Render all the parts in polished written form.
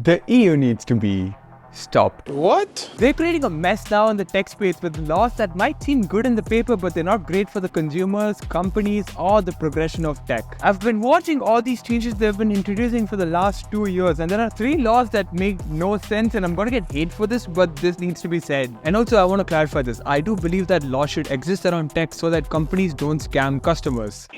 The EU needs to be stopped. What? They're creating a mess now in the tech space with laws that might seem good in the paper, but they're not great for the consumers, companies, or the progression of tech. I've been watching all these changes they've been introducing for the last 2 years, and there are 3 laws that make no sense, and I'm gonna get hate for this, but this needs to be said. And also, I want to clarify this. I do believe that laws should exist around tech so that companies don't scam customers.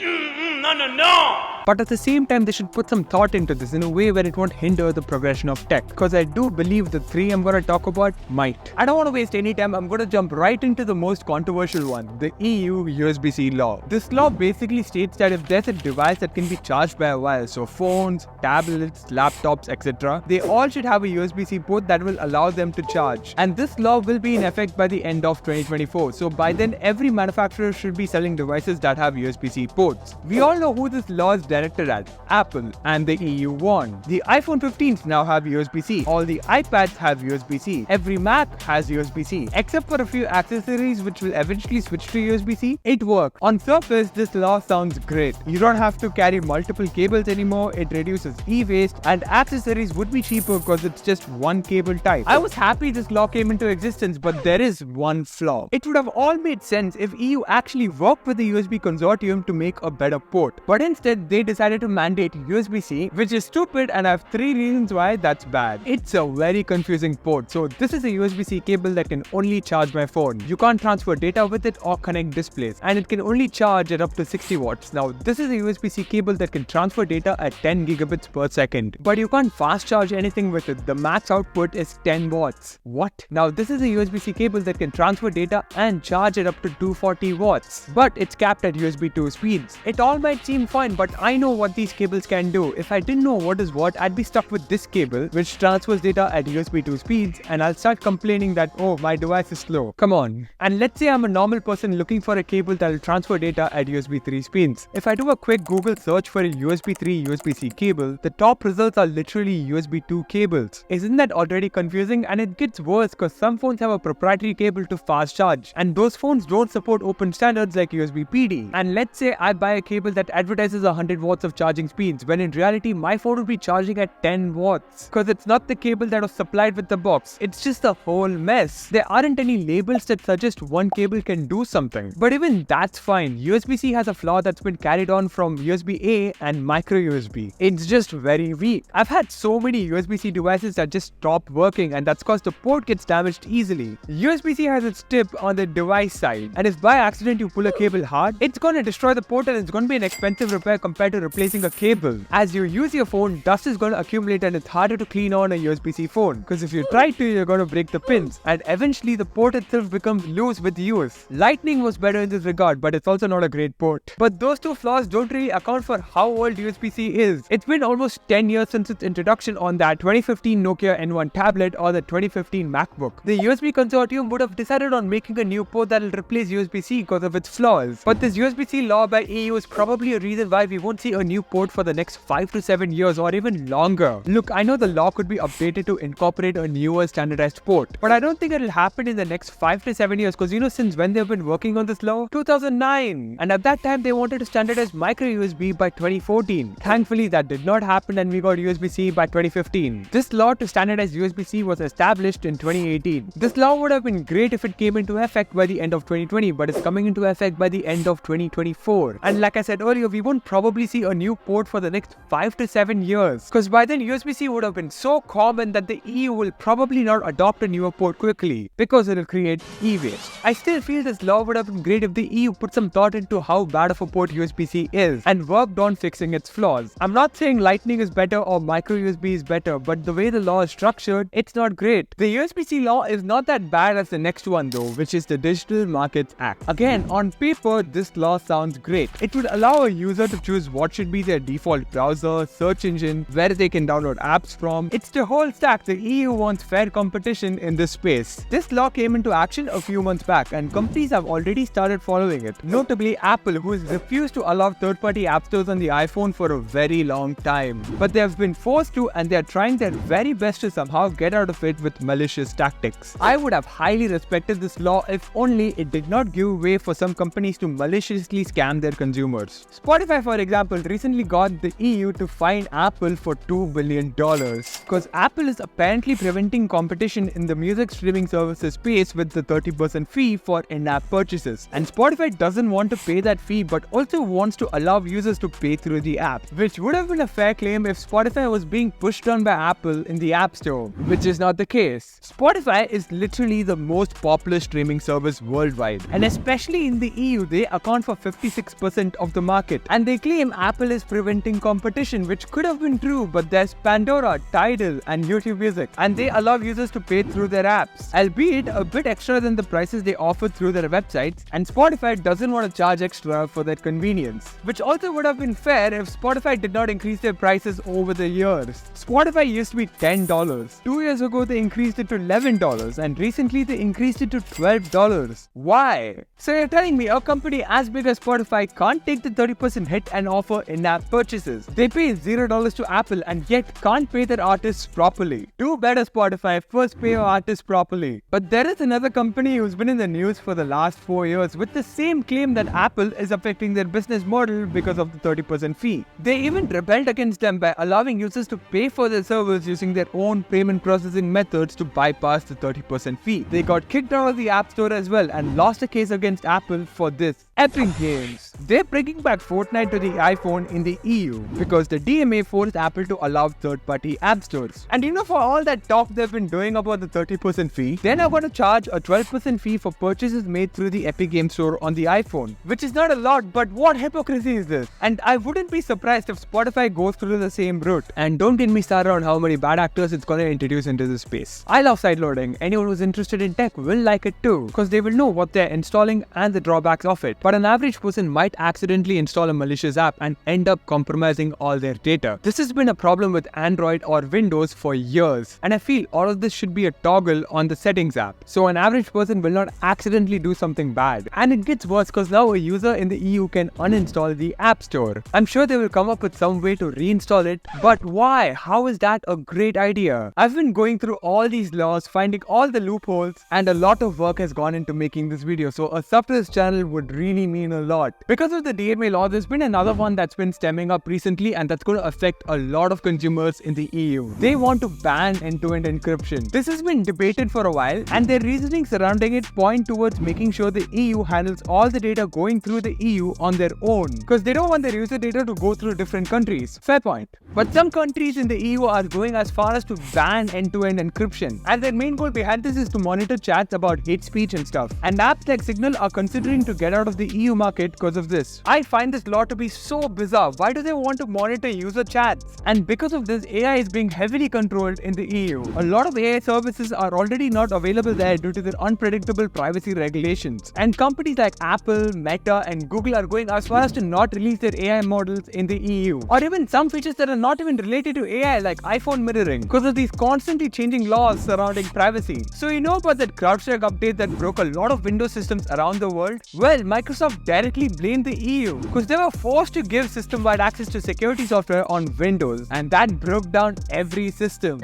No! But at the same time, they should put some thought into this in a way where it won't hinder the progression of tech. Because I do believe the 3 I'm going to talk about might. I don't want to waste any time. I'm going to jump right into the most controversial one, the EU USB-C law. This law basically states that if there's a device that can be charged by a wire, so phones, tablets, laptops, etc., they all should have a USB-C port that will allow them to charge. And this law will be in effect by the end of 2024. So by then, every manufacturer should be selling devices that have USB-C ports. We all know who this law is directed at: Apple, and the EU won. The iPhone 15s now have USB-C. All the iPads have USB-C. Every Mac has USB-C. Except for a few accessories which will eventually switch to USB-C, it works. On surface, this law sounds great. You don't have to carry multiple cables anymore, it reduces e-waste, and accessories would be cheaper because it's just one cable type. I was happy this law came into existence, but there is one flaw. It would have all made sense if EU actually worked with the USB consortium to make a better port. But instead, they decided to mandate USB-C, which is stupid, and I have 3 reasons why that's bad. It's a very confusing port. So this is a USB-C cable that can only charge my phone. You can't transfer data with it or connect displays, and it can only charge at up to 60 watts. Now, this is a USB-C cable that can transfer data at 10 gigabits per second, but you can't fast charge anything with it. The max output is 10 watts. What? Now, this is a USB-C cable that can transfer data and charge at up to 240 watts, but it's capped at USB 2 speeds. It all might seem fine, but I know what these cables can do. If I didn't know what is what, I'd be stuck with this cable, which transfers data at USB 2 speeds, and I'll start complaining that, oh, my device is slow. Come on. And let's say I'm a normal person looking for a cable that will transfer data at USB 3 speeds. If I do a quick Google search for a USB 3 USB-C cable, the top results are literally USB 2 cables. Isn't that already confusing? And it gets worse because some phones have a proprietary cable to fast charge, and those phones don't support open standards like USB PD. And let's say I buy a cable that advertises 100 watts of charging speeds, when in reality my phone would be charging at 10 watts because it's not the cable that was supplied with the box. It's just a whole mess. There aren't any labels that suggest one cable can do something, but even that's fine. USB-C has a flaw that's been carried on from USB-A and micro USB. It's just very weak. I've had so many USB-C devices that just stop working, and that's because the port gets damaged easily. USB-C has its tip on the device side, and if by accident you pull a cable hard, it's gonna destroy the port, and it's gonna be an expensive repair compared to replacing a cable. As you use your phone, dust is gonna accumulate, and it's harder to clean on a USB-C phone, because if you try to, you're gonna break the pins, and eventually the port itself becomes loose with use. Lightning was better in this regard, but it's also not a great port. But those 2 flaws don't really account for how old USB-C is. It's been almost 10 years since its introduction on that 2015 Nokia N1 tablet or the 2015 MacBook. The USB consortium would have decided on making a new port that will replace USB-C because of its flaws. But this USB-C law by EU is probably a reason why we won't see a new port for the next 5 to 7 years or even longer. Look, I know the law could be updated to incorporate a newer standardized port, but I don't think it'll happen in the next 5 to 7 years, because since when they've been working on this law? 2009. And at that time they wanted to standardize micro USB by 2014. Thankfully that did not happen, and we got USB-C by 2015. This law to standardize USB-C was established in 2018. This law would have been great if it came into effect by the end of 2020, but it's coming into effect by the end of 2024. And like I said earlier, we won't probably see a new port for the next 5 to 7 years, because by then USB-C would have been so common that the EU will probably not adopt a newer port quickly because it will create e-waste. I still feel this law would have been great if the EU put some thought into how bad of a port USB-C is and worked on fixing its flaws. I'm not saying Lightning is better or micro USB is better, but the way the law is structured, it's not great. The USB-C law is not that bad as the next one though, which is the Digital Markets Act. Again, on paper, this law sounds great. It would allow a user to choose what should be their default browser, search engine, where they can download apps from. It's the whole stack. The EU wants fair competition in this space. This law came into action a few months back, and companies have already started following it. Notably Apple, who has refused to allow third-party app stores on the iPhone for a very long time. But they have been forced to, and they are trying their very best to somehow get out of it with malicious tactics. I would have highly respected this law if only it did not give way for some companies to maliciously scam their consumers. Spotify, for example, example, recently got the EU to fine Apple for $2 billion. Because Apple is apparently preventing competition in the music streaming services space with the 30% fee for in-app purchases. And Spotify doesn't want to pay that fee but also wants to allow users to pay through the app, which would have been a fair claim if Spotify was being pushed on by Apple in the App Store, which is not the case. Spotify is literally the most popular streaming service worldwide, and especially in the EU, they account for 56% of the market. And they claim Apple is preventing competition, which could have been true, but there's Pandora, Tidal, and YouTube Music, and they allow users to pay through their apps, albeit a bit extra than the prices they offer through their websites, and Spotify doesn't want to charge extra for their convenience, which also would have been fair if Spotify did not increase their prices over the years. Spotify used to be $10. 2 years ago, they increased it to $11, and recently they increased it to $12. Why? So you're telling me a company as big as Spotify can't take the 30% hit and offer in-app purchases? They pay $0 to Apple and yet can't pay their artists properly. Do better, Spotify. First pay your artists properly. But there is another company who's been in the news for the last 4 years with the same claim that Apple is affecting their business model because of the 30% fee. They even rebelled against them by allowing users to pay for their servers using their own payment processing methods to bypass the 30% fee. They got kicked out of the App Store as well and lost a case against Apple for this. Epic Games. They're bringing back Fortnite to the iPhone in the EU because the DMA forced Apple to allow third-party app stores. And for all that talk they've been doing about the 30% fee, they're now going to charge a 12% fee for purchases made through the Epic Games Store on the iPhone, which is not a lot, but what hypocrisy is this? And I wouldn't be surprised if Spotify goes through the same route. And don't get me started on how many bad actors it's going to introduce into this space. I love sideloading. Anyone who's interested in tech will like it too, because they will know what they're installing and the drawbacks of it. But an average person might accidentally install a malicious app and end up compromising all their data. This has been a problem with Android or Windows for years, and I feel all of this should be a toggle on the settings app, so an average person will not accidentally do something bad. And it gets worse because now a user in the EU can uninstall the App Store. I'm sure they will come up with some way to reinstall it, but why? How is that a great idea? I've been going through all these laws, finding all the loopholes, and a lot of work has gone into making this video, so a sub to this channel would really mean a lot. Because of the DMA law, there's been another one that's been stemming up recently, and that's going to affect a lot of consumers in the EU. They want to ban end-to-end encryption. This has been debated for a while, and their reasoning surrounding it point towards making sure the EU handles all the data going through the EU on their own, because they don't want their user data to go through different countries. Fair point. But some countries in the EU are going as far as to ban end-to-end encryption, and their main goal behind this is to monitor chats about hate speech and stuff. And apps like Signal are considering to get out of the EU market because of this. I find this law to be so bizarre. Why do they want to monitor user chats? And because of this, AI is being heavily controlled in the EU. A lot of AI services are already not available there due to their unpredictable privacy regulations. And companies like Apple, Meta, and Google are going as far as to not release their AI models in the EU. Or even some features that are not even related to AI, like iPhone mirroring, because of these constantly changing laws surrounding privacy. So about that CrowdStrike update that broke a lot of Windows systems around the world? Well, Microsoft directly blamed the EU because they were forced to give system-wide access to security software on Windows, and that broke down every system.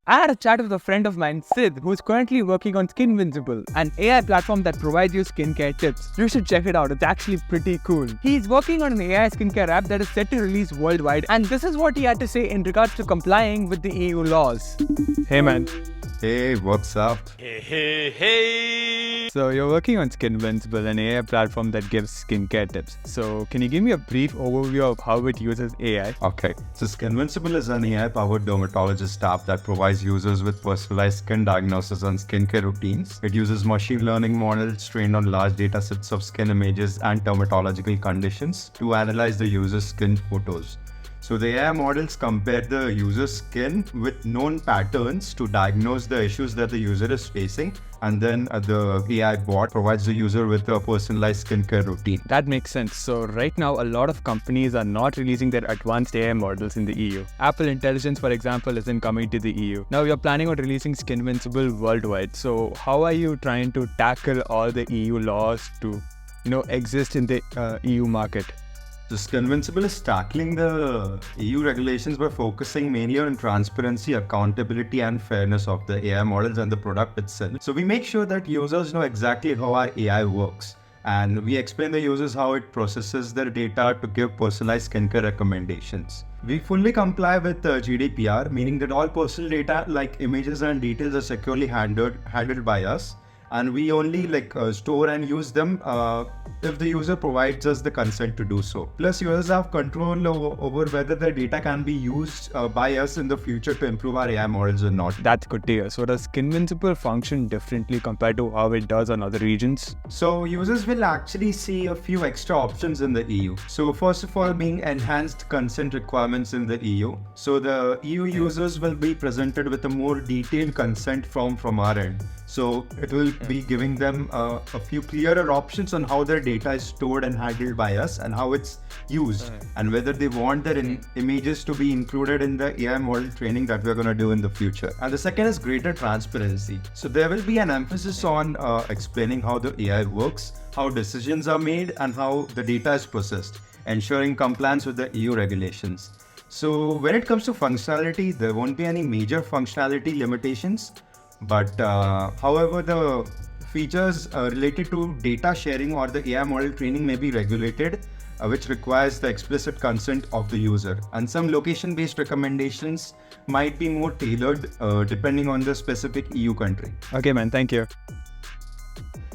I had a chat with a friend of mine, Sid, who is currently working on Skinvincible, an AI platform that provides you skincare tips. You should check it out, it's actually pretty cool. He is working on an AI skincare app that is set to release worldwide, and this is what he had to say in regards to complying with the EU laws. Hey man. Hey, what's up? Hey. So you're working on Skinvincible, an AI platform that gives skincare tips. So can you give me a brief overview of how it uses AI? Okay, so Skinvincible is an AI-powered dermatologist app that provides users with personalized skin diagnosis and skincare routines. It uses machine learning models trained on large data sets of skin images and dermatological conditions to analyze the user's skin photos. So the AI models compare the user's skin with known patterns to diagnose the issues that the user is facing, and then the AI bot provides the user with a personalized skincare routine. That makes sense. So right now, a lot of companies are not releasing their advanced AI models in the EU. Apple Intelligence, for example, isn't coming to the EU. Now you're planning on releasing Skinvincible worldwide. So how are you trying to tackle all the EU laws to, exist in the EU market? So Skinvincible is tackling the EU regulations by focusing mainly on transparency, accountability, and fairness of the AI models and the product itself. So we make sure that users know exactly how our AI works And we explain the users how it processes their data to give personalized skincare recommendations. We fully comply with GDPR, meaning that all personal data like images and details are securely handled by us. And we only store and use them if the user provides us the consent to do so. Plus, users have control over whether their data can be used by us in the future to improve our AI models or not. That's good to hear. So does Skinvincible function differently compared to how it does on other regions? So users will actually see a few extra options in the EU. So first of all, being enhanced consent requirements in the EU. So the EU users will be presented with a more detailed consent from our end. So it will be giving them a few clearer options on how their data is stored and handled by us and how it's used and whether they want their images to be included in the AI model training that we're going to do in the future. And the second is greater transparency. So there will be an emphasis on explaining how the AI works, how decisions are made, and how the data is processed, ensuring compliance with the EU regulations. So when it comes to functionality, there won't be any major functionality limitations. But however, the features related to data sharing or the AI model training may be regulated, which requires the explicit consent of the user. And some location-based recommendations might be more tailored depending on the specific EU country. Okay, man. Thank you.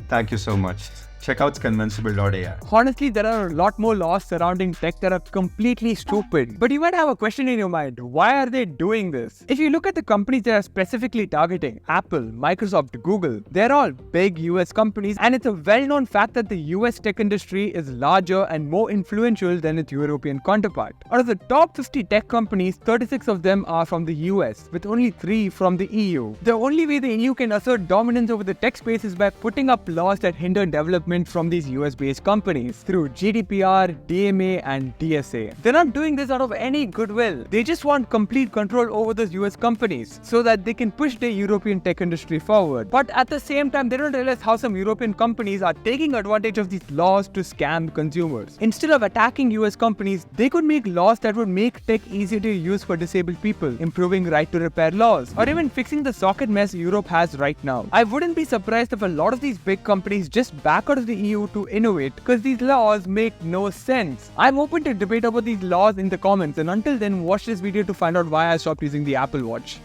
Thank you so much. Check out Convincible.ai. Honestly, there are a lot more laws surrounding tech that are completely stupid. But you might have a question in your mind. Why are they doing this? If you look at the companies they are specifically targeting, Apple, Microsoft, Google, they're all big US companies, and it's a well-known fact that the US tech industry is larger and more influential than its European counterpart. Out of the top 50 tech companies, 36 of them are from the US, with only 3 from the EU. The only way the EU can assert dominance over the tech space is by putting up laws that hinder development from these US-based companies through GDPR, DMA, and DSA. They're not doing this out of any goodwill. They just want complete control over those US companies so that they can push their European tech industry forward. But at the same time, they don't realize how some European companies are taking advantage of these laws to scam consumers. Instead of attacking US companies, they could make laws that would make tech easier to use for disabled people, improving right to repair laws, or even fixing the socket mess Europe has right now. I wouldn't be surprised if a lot of these big companies just back out of the EU to innovate because these laws make no sense. I'm open to debate about these laws in the comments, and until then, watch this video to find out why I stopped using the Apple Watch.